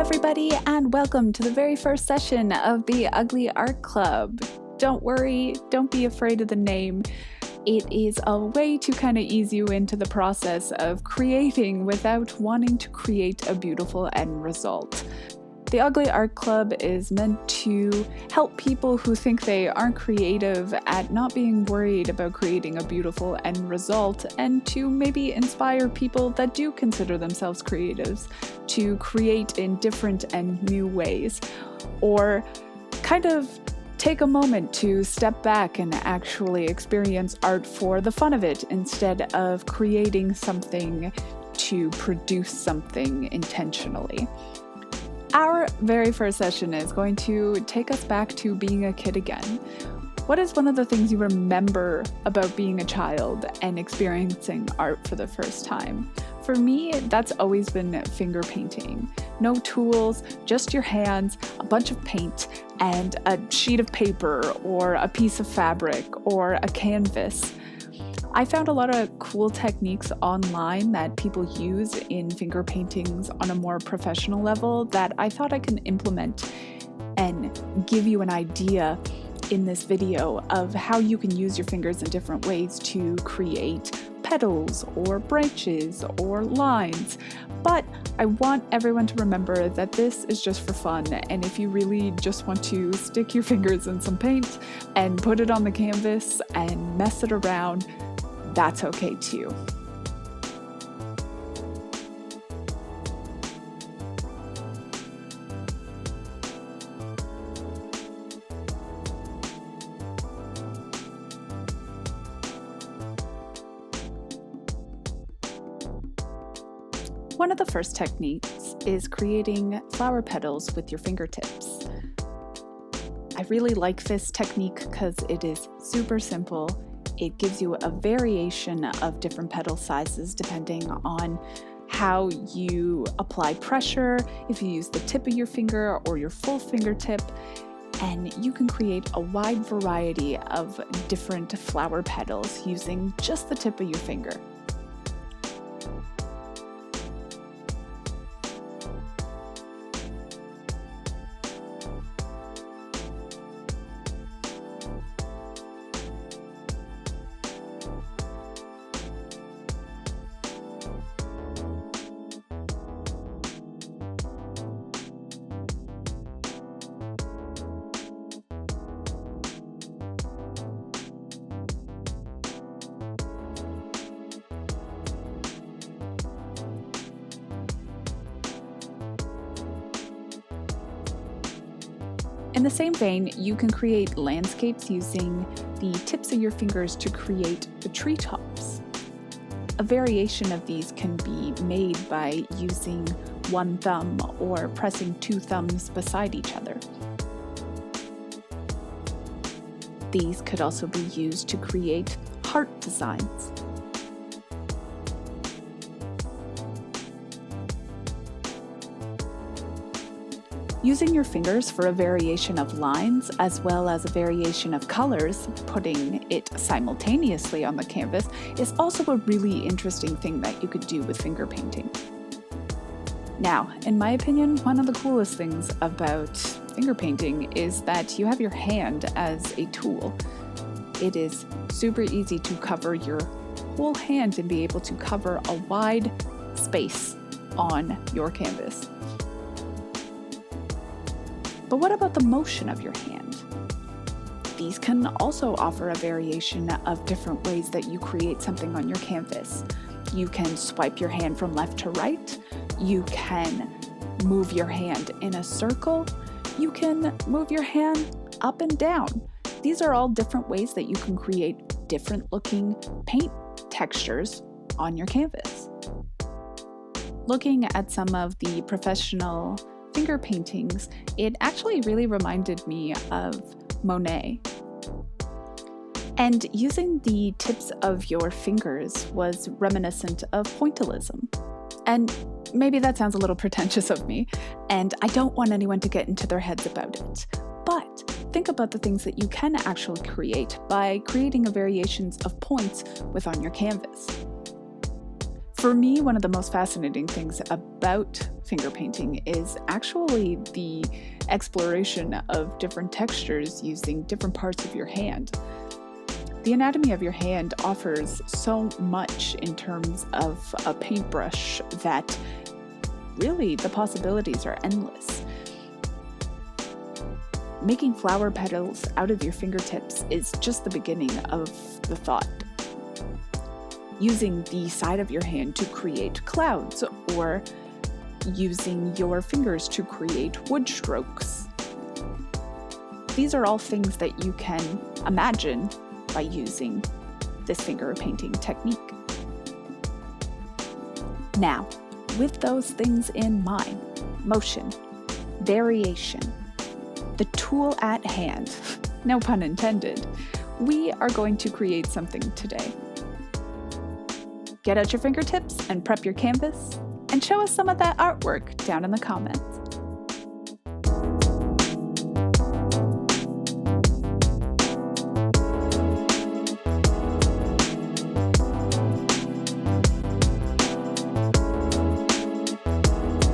everybody, and welcome to the very first session of the Ugly Art Club. Don't worry, don't be afraid of the name. It is a way to kind of ease you into the process of creating without wanting to create a beautiful end result. The Ugly Art Club is meant to help people who think they aren't creative at not being worried about creating a beautiful end result, and to maybe inspire people that do consider themselves creatives to create in different and new ways, or kind of take a moment to step back and actually experience art for the fun of it instead of creating something to produce something intentionally. Our very first session is going to take us back to being a kid again. What is one of the things you remember about being a child and experiencing art for the first time? For me, that's always been finger painting. No tools, just your hands, a bunch of paint, and a sheet of paper or a piece of fabric or a canvas. I found a lot of cool techniques online that people use in finger paintings on a more professional level that I thought I can implement and give you an idea in this video of how you can use your fingers in different ways to create petals or branches or lines. But I want everyone to remember that this is just for fun, and if you really just want to stick your fingers in some paint and put it on the canvas and mess it around, that's okay too. One of the first techniques is creating flower petals with your fingertips. I really like this technique because it is super simple. It gives you a variation of different petal sizes depending on how you apply pressure, if you use the tip of your finger or your full fingertip, and you can create a wide variety of different flower petals using just the tip of your finger. In the same vein, you can create landscapes using the tips of your fingers to create the treetops. A variation of these can be made by using one thumb or pressing two thumbs beside each other. These could also be used to create heart designs. Using your fingers for a variation of lines as well as a variation of colors, putting it simultaneously on the canvas, is also a really interesting thing that you could do with finger painting. Now, in my opinion, one of the coolest things about finger painting is that you have your hand as a tool. It is super easy to cover your whole hand and be able to cover a wide space on your canvas. But what about the motion of your hand? These can also offer a variation of different ways that you create something on your canvas. You can swipe your hand from left to right. You can move your hand in a circle. You can move your hand up and down. These are all different ways that you can create different looking paint textures on your canvas. Looking at some of the professional finger paintings, it actually really reminded me of Monet. And using the tips of your fingers was reminiscent of pointillism. And maybe that sounds a little pretentious of me, and I don't want anyone to get into their heads about it. But think about the things that you can actually create by creating variations of points with on your canvas. For me, one of the most fascinating things about finger painting is actually the exploration of different textures using different parts of your hand. The anatomy of your hand offers so much in terms of a paintbrush that really the possibilities are endless. Making flower petals out of your fingertips is just the beginning of the thought. Using the side of your hand to create clouds, or using your fingers to create wood strokes. These are all things that you can imagine by using this finger painting technique. Now, with those things in mind, motion, variation, the tool at hand, no pun intended, we are going to create something today. Get out your fingertips and prep your canvas, and show us some of that artwork down in the comments.